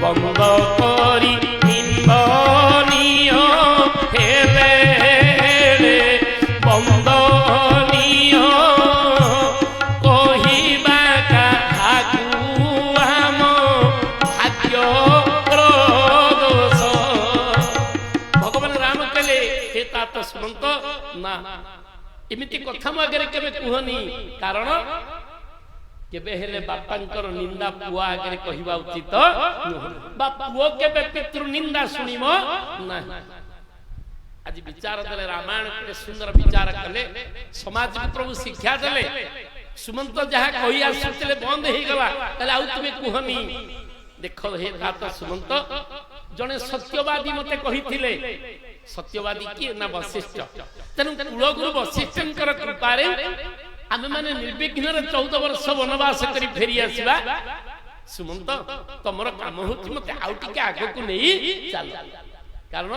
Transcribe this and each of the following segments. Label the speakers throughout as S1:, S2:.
S1: বন্ধ করি নিন্দনীয় হেলে বন্দনীয় কহিবা কাহাকু আম ভাগ্য দোষ। ভগবান রাম କହିଲେ ହେ तात ଶୁଣନ୍ତ ନା ଏମିତି କଥା ମୋ ଆଗରେ କେବେ କୁହନି, କାରଣ କେବେ ହେଲେ ବାପାଙ୍କର ନିନ୍ଦା ପୁଅ ଆଗରେ କହିବା ଉଚିତ ନୁହେଁ, ବା ପୁଅ କେବେ ପିତୃ ନିନ୍ଦା ଶୁଣିବ ନାହିଁ। ଆଜି ବିଚାର ଦେଲେ, ରାମାୟଣ କେତେ ସୁନ୍ଦର ବିଚାର କଲେ, ସମାଜକୁ ପ୍ରଭୁ ଶିକ୍ଷା ଦେଲେ। ସୁମନ୍ତ ଯାହା କହି ଆସୁଥିଲେ ବନ୍ଦ ହେଇଗଲା, ତାହେଲେ ଆଉ ତୁମେ କୁହନି। ଦେଖ ହେ तात ସୁମନ୍ତ, ଜଣେ ସତ୍ୟବାଦୀ ମତେ କହିଥିଲେ। ସତ୍ୟବାଦୀ କିଏ ନା ବଶିଷ୍ଠ। ତେଣୁ କୁଳଗୁରୁ ବଶିଷ୍ଠଙ୍କର କୃପାରେ ଆମେ ମାନେ ନିର୍ବିଘ୍ନରେ 14 ବର୍ଷ ବନବାସ କରି ଫେରି ଆସିବା। ସୁମନ୍ତ ତମର କାମ ହଉଛି ମତେ ଆଉ ଟିକେ ଆଗକୁ ନେଇ ଚାଲ, କାରଣ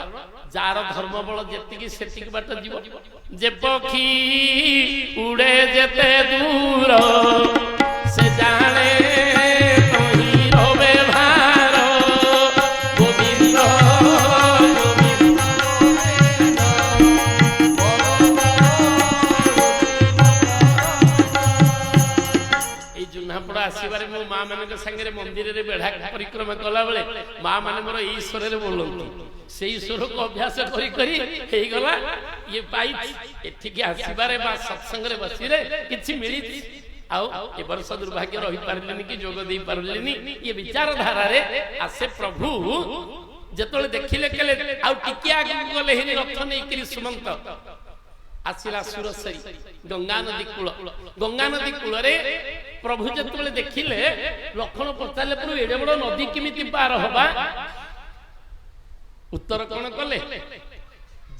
S1: ଯାର ଧର୍ମ ବଳ ଯେତିକି ସେତିକି ବାଟ ଯିବ। ଯେ ପକ୍ଷୀ ଉଡେ ଯେତେ ଦୂର ସେ ଜାଣେ ଆସିବାରେ ମୋ ମା ମାନଙ୍କ ସାଙ୍ଗରେ ମନ୍ଦିରରେ ବେଢା ପରିକ୍ରମା କଲା ବେଳେ ମା ମାନେ ମୋର ଏଇ ସ୍ୱରରେ ବୋଲନ୍ତି। ସେଇ ସ୍ୱରକୁ ଅଭ୍ୟାସ କରି କରି ହେଇଗଲା ଇଏ ପାଇଛି। ଏଠିକି ଆସିବାରେ ବା ସତ୍ସଙ୍ଗରେ ବସିରେ କିଛି ମିଳିଛି। ଆଉ ଏ ବର୍ଷ ଦୁର୍ଭାଗ୍ୟ ରହିପାରିଲିନି କି ଯୋଗ ଦେଇ ପାରିଲିନି। ଇଏ ବିଚାରଧାରାରେ ଆସେ। ପ୍ରଭୁ ଯେତେବେଳେ ଦେଖିଲେ କହିଲେ ଆଉ ଟିକେ ଆଗକୁ ଗଲେ ହେଲେ ରଥ ନେଇକିରି ସୁମନ୍ତ ଆସିଲା ସୁରସରୀ ଗଙ୍ଗା ନଦୀ କୂଳ। ଗଙ୍ଗା ନଦୀ କୂଳରେ ପ୍ରଭୁ ଯେତେବେଳେ ଦେଖିଲେ, ଲକ୍ଷ୍ମଣ ପଚାରିଲେ ପ୍ରଭୁ ଏଡେ ବଡ ନଦୀ କେମିତି ପାର ହବା? ଉତ୍ତର କଣ କଲେ?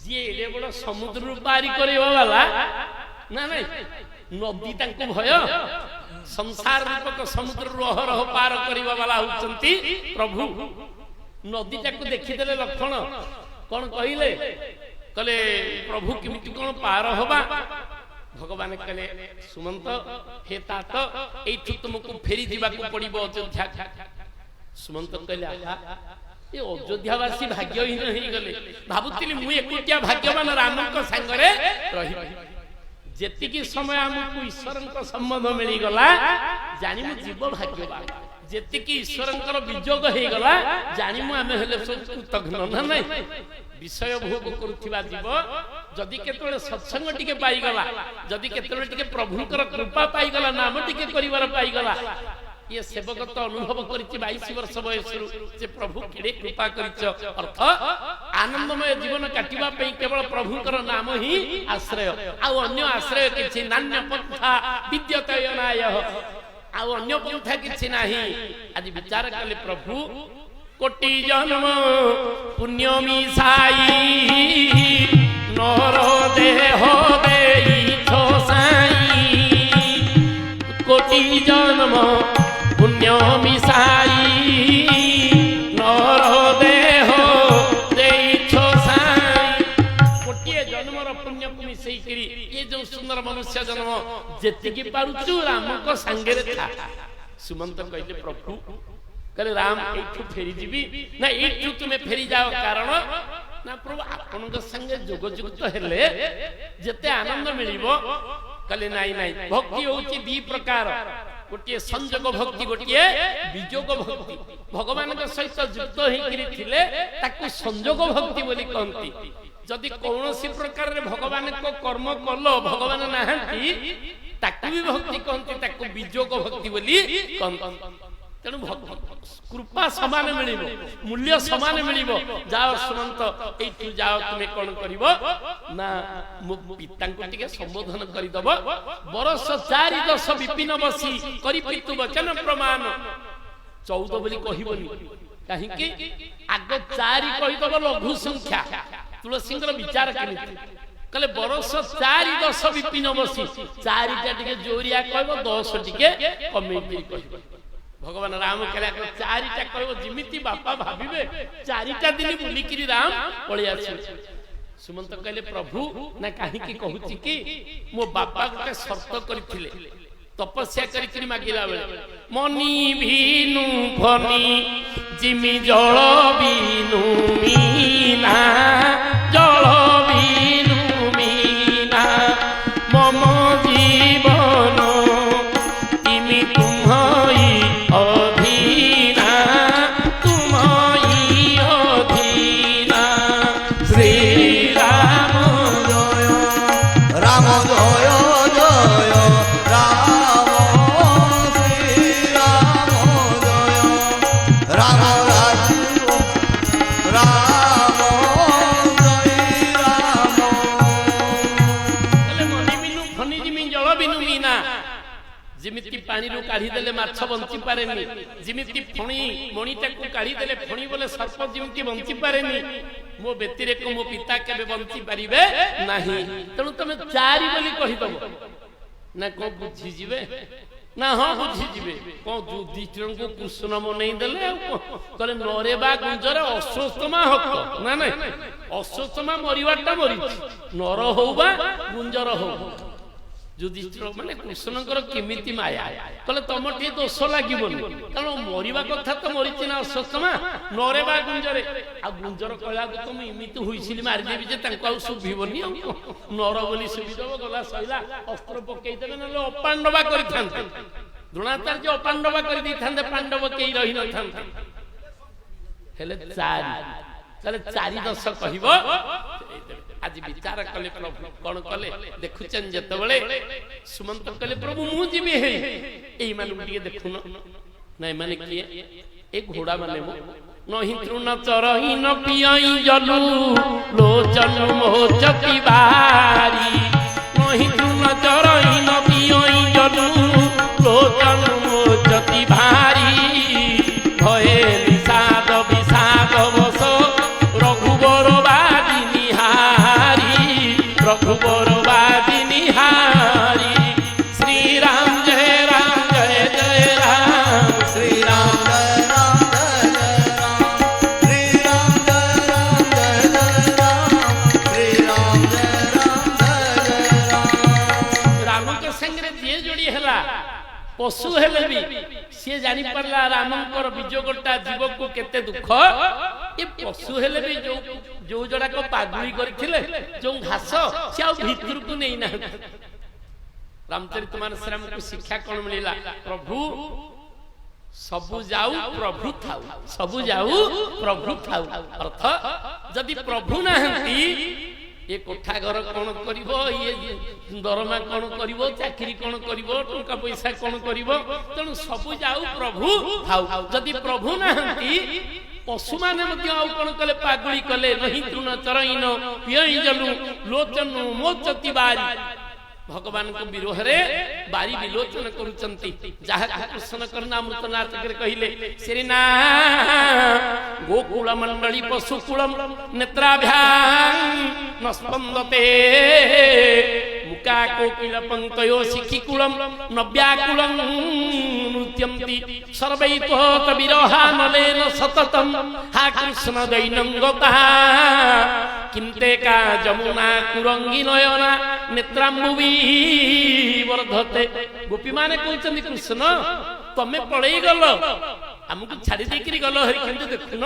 S1: ଯିଏ ଏଡେ ବଡ ସମୁଦ୍ରରୁ ପାରି କରିବା ବାଲା ନା ନାଇଁ, ନଦୀ ତାଙ୍କୁ ଭୟ। ସଂସାର ରୂପକ ସମୁଦ୍ରରୁ ଅହରହ ପାର କରିବା ବାଲା ହଉଛନ୍ତି ପ୍ରଭୁ। ନଦୀଟାକୁ ଦେଖିଦେଲେ ଲକ୍ଷ୍ମଣ, କଣ କହିଲେ? କହିଲେ ପ୍ରଭୁ କେମିତି କଣ ପାର ହବା? ଭଗବାନ କହିଲେ ସୁମନ୍ତ ହେ तात ଏଇଠୁ ତୁମକୁ ଫେରି ଯିବାକୁ ପଡିବ ଅଯୋଧ୍ୟା। ସୁମନ୍ତ କହିଲେ ଆହା, ଏ ଅଯୋଧ୍ୟାବାସୀ ଭାଗ୍ୟହୀନ ହେଇଗଲେ। ଭାବୁଥିଲି ମୁଁ ଏକୁଟିଆ ଭାଗ୍ୟବାନ ରାମଙ୍କ ସାଙ୍ଗରେ ରହିବି। ଯେତିକି ସମୟ ଆମକୁ ଈଶ୍ୱରଙ୍କ ସମ୍ବନ୍ଧ ମିଳିଗଲା ଜାଣିମୁ ଜୀବ ଭାଗ୍ୟବାନ। ଯେତିକି ଈଶ୍ୱରଙ୍କର ବିଯୋଗ ହେଇଗଲା ଜାଣିମୁ ଆମେ ହେଲେ କୃତଘ୍ନ ନା ନାଇଁ। ବିଷୟ ଭୋଗ କରୁଥିବା ଜୀବ ଯଦି କେତେବେଳେ ସତ୍ସଙ୍ଗ ଟିକେ ପାଇଗଲା, ଯଦି କେତେବେଳେ ଟିକେ ପ୍ରଭୁଙ୍କର କୃପା ପାଇଗଲା, ନାମ ଟିକେ କରିବାର ପାଇଗଲା, ଇଏ ସେବକ ତ ଅନୁଭବ କରିଛି 22 ବର୍ଷ ବୟସରୁ ଯେ ପ୍ରଭୁ କେଡେ କୃପା କରିଛ। ଅର୍ଥ ଆନନ୍ଦମୟ ଜୀବନ କାଟିବା ପାଇଁ କେବଳ ପ୍ରଭୁଙ୍କର ନାମ ହିଁ ଆଶ୍ରୟ, ଆଉ ଅନ୍ୟ ଆଶ୍ରୟ କିଛି ନାନ୍ୟ ପନ୍ଥା ବିଦ୍ୟତୟନାୟ, ଆଉ ଅନ୍ୟ ପନ୍ଥା କିଛି ନାହିଁ। ଆଜି ବିଚାର କଲେ ପ୍ରଭୁ କୋଟି ଜନ୍ମ ପୁଣ୍ୟ ମିଶାଇ ନର ଦେହ ଦେଇଛ ସାଇ। କୋଟି ଜନ୍ମ ପୁଣ୍ୟ ମିଶାଇ ନର ଦେହ ଦେଇଛ ସାଇ। ଗୋଟିଏ ଜନ୍ମର ପୁଣ୍ୟକୁ ମିଶେଇକିରି ଏ ଯୋଉ ସୁନ୍ଦର ମନୁଷ୍ୟ ଜନ୍ମ ଯେତିକି ପାରୁଛୁ ରାମଙ୍କ ସାଙ୍ଗରେ ଥା। ସୁମନ୍ତ କହିଲେ ପ୍ରଭୁ, କହିଲେ ରାମ ଏଇଠୁ ଫେରି ଯିବି ନା ଏଇଠୁ ତୁମେ ଫେରି ଯାଅ? କାରଣ ନା ପ୍ରଭୁ ଆପଣଙ୍କ ସାଙ୍ଗେ ଯୋଗଯୁକ୍ତ ହେଲେ ଯେତେ ଆନନ୍ଦ ମିଳିବ। କହିଲେ ନାଇଁ ନାଇଁ, ଭକ୍ତି ହଉଛି ଦି ପ୍ରକାର, ଗୋଟିଏ ସଂଯୋଗ ଭକ୍ତି, ଗୋଟିଏ ବିଯୋଗ ଭକ୍ତି। ଭଗବାନଙ୍କ ସହିତ ଯୁକ୍ତ ହେଇକିରି ଥିଲେ ତାକୁ ସଂଯୋଗ ଭକ୍ତି ବୋଲି କହନ୍ତି। ଯଦି କୌଣସି ପ୍ରକାରରେ ଭଗବାନଙ୍କ କର୍ମ କଲ ଭଗବାନ ନାହାନ୍ତି ତାକୁ ବି ଭକ୍ତି କହନ୍ତି, ତାକୁ ବିଯୋଗ ଭକ୍ତି ବୋଲି କହନ୍ତି। ତେଣୁ କୃପା ସମାନ ମିଳିବ, ମୂଲ୍ୟ ସମାନ ମିଳିବ। ଯାଅ ସୁମନ୍ତ ଏଇଠୁ ଯାଅ, ତୁମେ କଣ କରିବ ନା ମୋ ପିତାଙ୍କୁ ଟିକେ ସମ୍ବୋଧନ କରିଦବ। ବରଷ 4 ଦଶ ବିପିନ ବସି କରି ପିତୁ ବଚନ ପ୍ରମାଣ। 14 ବୋଲି କହିବନି, କାହିଁକି? ଆଗ 4 କହିଦବ ଲଘୁ ସଂଖ୍ୟା। ତୁଳସୀଙ୍କର ବିଚାର କେମିତି? କହିଲେ ବରଷ 4 ଦଶ ବିପିନ ବସି, 4ଟା ଟିକେ ଜୋରିଆ କହିବ, 10 ଟିକେ କମେଇକି କହିବ। ଭଗବାନ ରାମ କହିଲେ 4ଟା କହିବ, ଯେମିତି ବାପା ଭାବିବେ 4ଟା ଦିନ ବୁଲିକିରି ରାମ ପଳେଇ ଆସିବେ। ସୁମନ୍ତ କହିଲେ ପ୍ରଭୁ ନା କାହିଁକି କହୁଛି କି, ମୋ ବାପା ଗୋଟେ ସର୍ତ୍ତ କରିଥିଲେ ତପସ୍ୟା କରିକିରି ମାଗିଲା ବେଳେ, ମନି ଭିନୁ ଫନି जिमि जल बिनु मीना जल बिनु मीना मम जीवन तिमि तुम्हई अधीना तुम्हई अधीना श्री राम
S2: जय राम जय जय राम श्री राम जय राम राजीव राम जय राम
S1: ହେଲେ ମଣି ବିନୁ ଫନି ଜିମି ଜଳ ବିନୁ ମିନା ଯେମିତି ପାଣିରୁ କାଢି ଦେଲେ ମାଛ ବଞ୍ଚି ପାରେନି ଯେମିତି ଫଣି ମଣିଟାକୁ କାଢି ଦେଲେ ଫଣି ବୋଲେ ସର୍ପ ଯେମିତି ବଞ୍ଚି ପାରେନି ମୋ ବ୍ୟତିରେକ ମୋ ପିତା କେବେ ବଞ୍ଚି ପାରିବେ ନାହିଁ ତେଣୁ ତମେ ଚାରି ବୋଲି କହିଦବ ନା କଣ ବୁଝିଯିବେ ନା ହଁ ବୁଝିଯିବେ କଣ ଯୁଧିଷ୍ଠିରଙ୍କୁ କୃଷ୍ଣ ମନେଇ ଦେଲେ ଆଉ କହିଲେ ନରେ ବା ଗୁଞ୍ଜର ଅଶ୍ୱତ୍ଥମା ହକ ନା ନାଇଁ ଅଶ୍ୱତ୍ଥମା ମରିବାଟା ମରିଛି ନର ହଉ ବା ଗୁଞ୍ଜର ହଉ ଯୁଧିଷ୍ଠିର ମାନେ କୃଷ୍ଣଙ୍କର କେମିତି ମାୟା କହିଲେ ତମ ଟିକେ ଦୋଷ ଲାଗିବନି କାରଣ ମରିବା କଥା ତ ମରିଛି ନା ଅଶ୍ୱତ୍ଥମା ନରେ ବା ଗୁଞ୍ଜରେ ଆଉ ଗୁଞ୍ଜର କହିଲାକୁ ତ ମୁଁ ଏମିତି ହୋଇଥିଲି ମାରିଦେବି ଯେ ତାଙ୍କୁ ଆଉ ଶୁଭିବନି ଆଉ ନର ବୋଲି ଶୁଭିଦବ ଗଲା ସଇଲା ଅସ୍ତ୍ର ପକେଇଦେବେ ନହେଲେ ଅପାଣ୍ଡବା କରିଥାନ୍ତେ ଦ୍ରୋଣାଚାର୍ଯ୍ୟ ଅପାଣ୍ଡବା କରିଦେଇଥାନ୍ତେ ପାଣ୍ଡବ କେହି ରହିନଥାନ୍ତେ ହେଲେ ଚାରି ତାହେଲେ ଚାରି ଦଶ କହିବ आज विचार कले प्रभु कौन कले देखुचन जेतबेले सुमंत कले प्रभु मु जीवी हे एई मानु टिके देखुन नै माने किए ए घोड़ा माने मो नही तृण चरही न पियई जलू लोचन मोचती बारी नही तृण चरही न पियई जलू लोचन मोचती भारी भये निषाद विषाद बस रघुबर रघुबर बादी निहारी श्री राम जय जय राम
S2: श्री राम जय राम जय जय राम श्री राम जय राम जय जय राम श्री राम जय राम जय जय राम
S1: राम के संगे जे जोड़ी हला पशु हेले भी से जानि परला रामंकर विजोगटा जीव को केते दुख ए पशु हेले भी जो जड़ा को पागुई करथिले जो घास से आ भीतर को नहीं ना रामचरितमानस राम को शिक्षा कोन मिलिला प्रभु सबु जाऊ प्रभु थाऊ सबु जाऊ प्रभु थाऊ अर्थ जदि प्रभु नाहंती ये कोठा घर कौन करिवो ये दरमा कौन करिवो चाकरी कौन करिवो टंका पैसा कौन करिवो तेणु सबु जाऊ प्रभु थाऊ जदि प्रभु नाहंती पशु माने मध्य आउ कोन कले पागुली कले नहीं तृण चरईन पियई जलु लोचन मोचती बारी भगवान को विरोह रे बारी विलोचन करूचंती जहा कृष्ण करना अमृत नाथ करे कहिले श्रीना गोकुल मंडली पशुकुलम नेत्राभ्यां नस्पंदते मुका कोकिल पंकयो शिखिकुलम नव्याकुलम नृत्यंती सर्वैतोत विरहानलेन सततम हा कृष्ण दैनंगता किंते का जमुना कुरंगी नयना नेत्राम्बुवी वर्धते गोपी माने कहते कृष्ण तमे पड़े गल हमको छाड़ी देकरी गल हरि केंद्र देखुन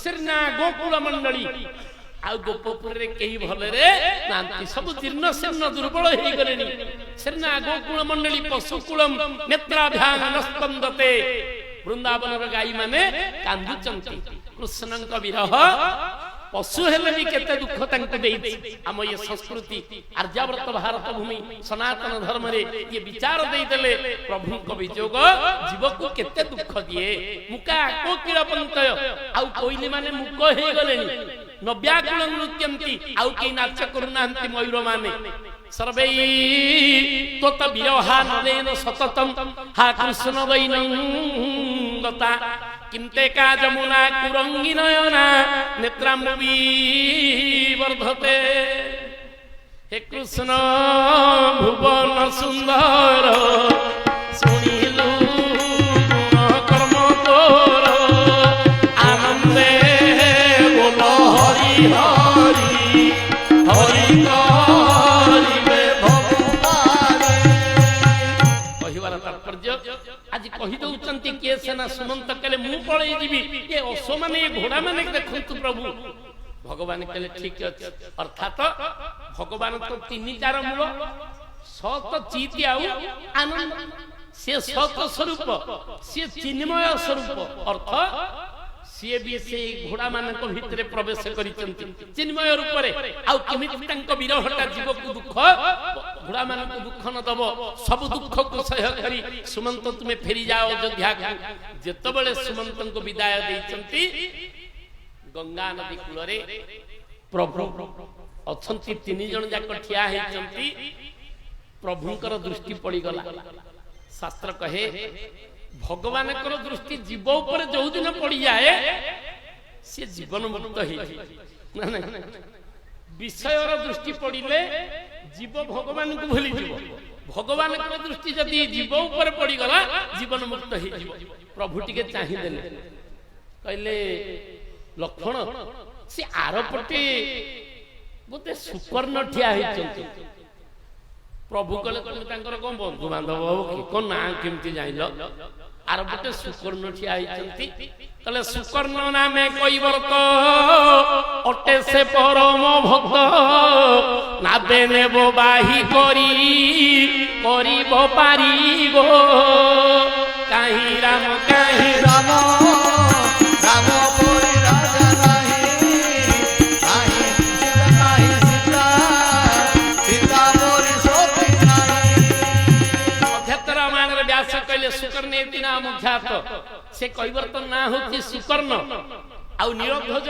S1: श्रीना गोकुल मंडली आ गोपपुर रे केही भले रे नांती सब जीर्ण शीर्ण दुर्बल हेई गलेनी श्रीना गोकुल मंडली पशुकुलम नेत्राभ्यां नस्पंदते वृंदावन रे गाई माने कांदुचंती कृष्णंक विरह पशु हेले भी केते दुख तांको देई आम ये संस्कृति आर्यावर्त भारत भूमि सनातन धर्म रे ये विचार देई देले प्रभु को विजोग जीव को केते दुख दिए मुका कोकिल पंकय आउ कोइली माने मुक हे गलेनी नव्याकुल नृत्यंती आउ के नाच करूनांती मयूर माने सर्वै तोत विरहानलेन सततम हा कृष्ण दैनंगता किंते का जमुना कुरंगी नयना नेत्राम्बुवी वर्धते हे कृष्ण भुवन सुंदर सुनिलु कर्म तोर आनंदे बोलो हरि हरि हरि करिबे भगवान कहिबार तात्पर्य आज कहि दउचंती के सेना सुमंत कहले मु पळई जीवी ए अश्व माने ए घोड़ा माने देखंतु प्रभु भगवान कहले ठीक अछि अर्थात भगवान तो तीन चार मूल सत चित आउ आनंद से सत स्वरूप से चिन्मय स्वरूप अर्थ सी भी से घोड़ा मान भितर प्रवेश करिसंती चिन्मय रूप रे आउ केमिति तांको विरहटा जीव को दुख घोड़ा मान को दुख न दबो सब दुख को सह करी सुमंत तुमे फेरी जाओ अयोध्या को जेतबेले सुमंत को विदाय दैचंती गंगा नदी कूल रे प्रभु अछंती तीन जन जाक ठिया हेचंती प्रभुंकर दृष्टि पड़ी गला शास्त्र कहे भगवान कर दृष्टि जीव ऊपर जो दिन पड़ी जाए से जीवन मुक्त हो विषयर दृष्टि पड़िले जीव भगवान को भूली जीव भगवान कर दृष्टि जदि जीव ऊपर पड़ी गला जीवन मुक्त हो प्रभु टिके चाहि देले कहले लक्ष्मण से आरपटे बोते सुकर्ण ठिया हेचंती प्रभु कहले तुम तांकर कोन बंधु बांधव हो कि कोन ना केमती जाइलो आर बटे सुकर्ण ठिया हेचंती कहले सुकर्ण नामे कइबर्त अटे से परम भक्त नाबे नेबो बाही करिबो पारिबो काहि राम
S2: राम राम बोली राजा नाही नाही सीता नाही सीता सीता बोली सोती नाही
S1: अध्यात्म रामायण रे व्यास कहले सुकर्ण एति नाम ख्यात से कइबर्त ना होची सुकर्ण आउ नीलध्वज